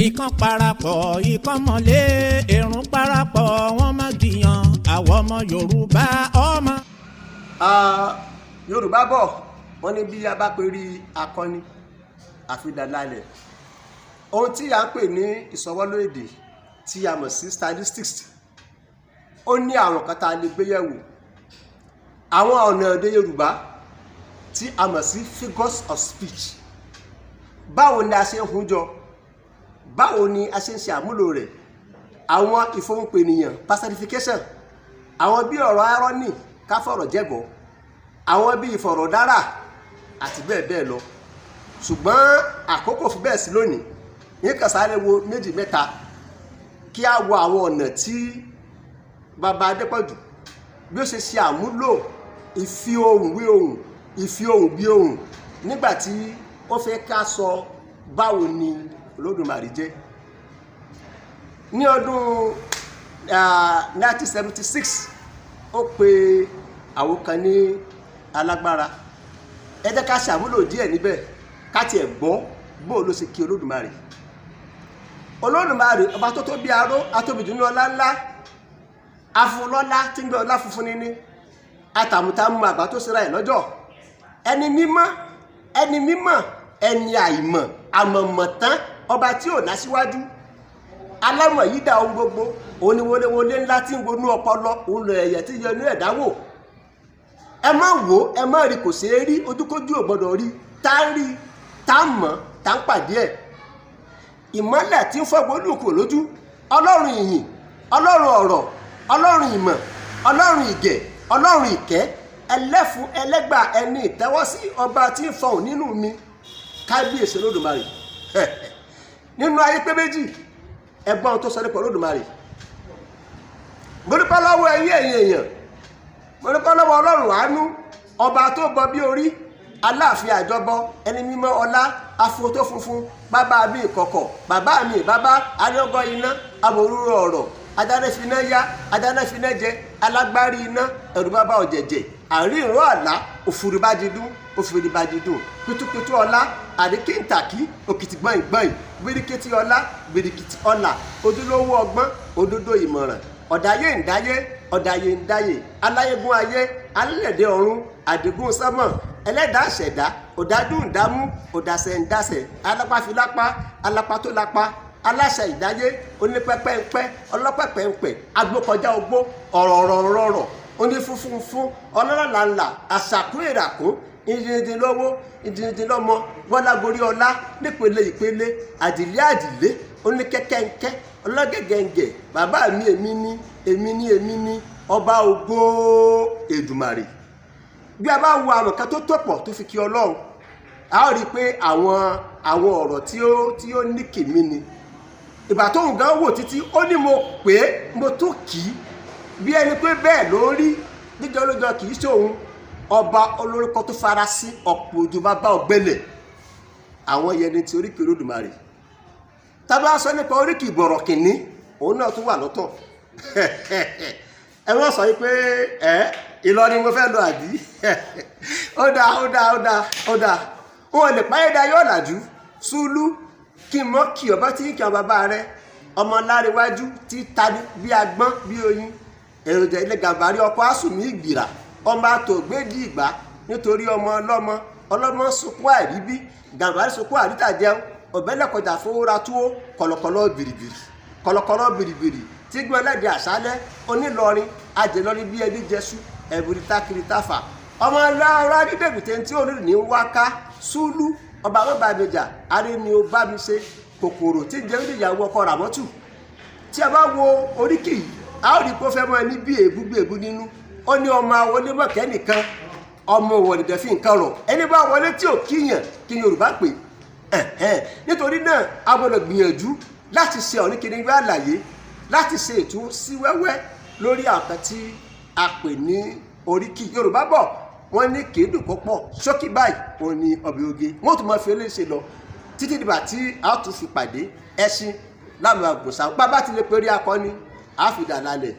ìkan parapọ̀ ìkan mọ̀lé èrún parapọ̀ wọ́n má gbìyàn àwọn ọmọ Yorùbá ọmọ. Yorùbá bọ̀ wọ́n ní bí a bá perí akọni àfidàlálẹ̀ ohun tí a ń pè ní ìsọwọ́lò èdè tí a mọ̀ sí statistics ó ní àwọn kan tá a lè gbé yẹ̀wò àwọn ọ̀nà èdè Yorùbá tí a mọ̀ sí figures of speech báwo ni a ṣe ń hun jọ báwo ni a ṣe ń ṣe àmúlò rẹ̀ àwọn ìfohùnpènìyàn personification àwọn bí ọ̀rọ̀ irony ká fọ̀rọ̀ jẹ́gọ̀ àwọn bí ìfọ̀rọ̀dára àti bẹ́ẹ̀ bẹ́ẹ̀ lọ ṣùgbọ́n àkókò fún bẹ́ẹ̀ sí lónìí ní kàsáré wo méjì mẹ́ta kí a wo àwọn ọ̀nà tí bàbá Adépọ̀jù bí ó ṣe ṣe àmúlò ìfi ohùn wí ohùn ìfi ohùn bí ohùn nígbà tí ó fẹ́ ká sọ báwo ni Olódùmarè jẹ́ ní ọdún 1976 ó pe àwọn kan ní alágbára ẹ jẹ́ ká ṣàmúlò díẹ̀ níbẹ̀ ká tiẹ̀ gbọ́ bó ló ṣe kí Olódùmarè ọba tó tó bí aró atóbìdú ní ọlá ńlá afúnlọ́lá tí ń gbé ọlá funfun níní atàmùtàmù àgbà tó ṣera ẹ̀ lọ́jọ́ ẹni mímọ́ ẹni àìmọ̀ àmọ̀mọ̀tán ọba tí ò lásíwájú alámọ̀ yìí dá ohun gbogbo oníwọléwọlé ńlá tí ń wọnú ọpọlọ òun lọ ẹ̀yẹ tí yẹnu ẹ̀dá wò ẹ má wò ẹ má rí kò ṣeé rí ojúkójú ò gbọdọ̀ rí tá ń rí tá ń mọ̀ tá ń pàdé ẹ̀ ìmọ́lẹ̀ tí ń fọ́ gbólùkù lójú ọlọ́run ìyìn ọlọ́run ọ̀rọ̀ ọlọ́run ìmọ̀ ọlọ́run ìgẹ̀ ọlọ́run ìkẹ́ ẹlẹ́fun ẹlẹ́gbà ẹni ìtẹ́wọ́sí ọba tí ń fọhùn nínú mi kábíyèsí Olódùmarè nínú ayé pé méjì ẹgbọ́n tó sọ nípa Olódùmarè mo dúpẹ́ lọ́wọ́ ẹ̀yin èèyàn mo dúpẹ́ lọ́wọ́ ọlọ́run àánú ọba tó bọ bí orí aláàfin àjọbọ ẹni mímọ́ ọlá afotó funfun bàbá mi ìkọ̀kọ̀ bàbá mi bàbá aríọ́gọ́ iná amòrúurú ọ̀rọ̀ adánáfiná yá adánáfiná jẹ alágbárí iná ẹ̀rù bàbá ọ̀jẹ̀jẹ̀ àrí ìró àlá òfurubájídún òfurubájídún pítúpítú ọlá àríkèntàkí òkìtì gbọ̀nyìngbọ̀nyìn bíríkìtì ọlá bíríkìtì ọlà ojúlówó ọgbọ́n òdodo ìmọ̀ràn ọ̀dáyé ǹdáyé ọ̀dáyé ǹdáyé aláyégún ayé alẹ́dẹ̀ ọ̀run àdìgún sánmọ̀ ẹlẹ́dàá àṣẹ̀dá ọ̀dájú ǹdámú ọ̀dàṣẹ̀ ǹdàṣẹ̀ alápáfilápá alápátólápá aláṣẹ ìdáyé onípẹ́pẹ́ńpẹ́ ọlọ́pẹ́pẹ́ńpẹ́ agbókọjá ogbó ọ̀rọ̀rọ̀rọ̀rọ̀ onífúnfúnfún ọlọ́làlà àṣàkú ìràkún ìdíndínlówó ìdíndínlọ́mọ wọ́lágorí ọlá nípele ìpele àdìlé àdìlé oníkẹ́kẹ́ńkẹ́ ọlọ́gẹ̀gẹ̀ǹgẹ̀ bàbá mi èmi ní ọba ògo Èdùmàrè bí a bá wo àwọn kan tó tọ̀pọ̀ tó fi kí Ọlọ́run a ó rí i pé àwọn ọ̀rọ̀ tí ó ní kèmí ni ìgbà tó ń gan wò títí ó ní mo pè é mo tó kì í bí ẹni pé bẹ́ẹ̀ ló rí níjọ́ lójọ́ kì í ṣe òun ọba olórúkọ tó fara sí ọ̀pọ̀ ojú bàbá ọ̀gbẹ́lẹ̀ àwọn yẹni ti oríkì Olódùmarè tábà sọ nípa oríkì ìbọ̀rọ̀ kìnní òun náà tún wà lọ́tọ̀ ẹ wọ́n sọ pé Ìlọrin mo fẹ́ lọ àbí ó dáa wọn lè páyédá yóò làjú Súlú kí n mọ́ kí ọba tí kí ọ bàbá rẹ ọmọ láríwájú tí tani bí agbọ́n bí oyin èròjà ilé gàbárí ọkọ̀ àsùnmí ìgbìrà ọmọ àtògbédì ìgbà nítorí ọmọ ọlọ́mọ sunkún àìríbí gàbárí sunkún àríta jẹun ọ̀bẹ́lẹ̀kọjà fowóra túwó kọ̀lọ̀kọ̀lọ̀ bìrìbìrì tí gbọ́n lẹ́dẹ̀ àṣálẹ́ onílọrin ajẹ́lọ́rin bí ẹni jẹ́sú ẹ̀bùrì tákìrì táfà ọmọ ọlọ́run adídèbìtẹ́ tí olórí ní wáká Súlú ọba bàbá àbẹjà arí ni ó bá mi ṣe kòkòrò tí jẹ́ ìyàwó ọkọ Ràmọ́tù tí a bá wo oríkì yìí a ó rí pé ó fẹ́ mọ́ ẹni bí èébú nínú ó ní ọmọ wọlé mọ̀kẹ́ nìkan ọmọ wọ̀lẹ̀dẹ̀ fi nǹkan rọ̀ ẹni bá wọlé tí ò kíyàn kí Yorùbá pè nítorí náà a gbọ́dọ̀ gbìyànjú láti ṣe ọ̀nìkiri wí àlàyé láti ṣe ètò sí wẹ́wẹ́ lórí àwọn tí a pè ní oríkì Yorùbá bọ̀ wọ́n ní kéèdù pọ́pọ̀ ṣókí báyìí wọ́n ní ọbẹ̀ oge wọ́n tún máa fi eléṣe lọ títí dìgbà tí a tún fi pàdé ẹṣin lámà àgbòsà bàbá ti lè perí akọni àfìdá lálẹ́.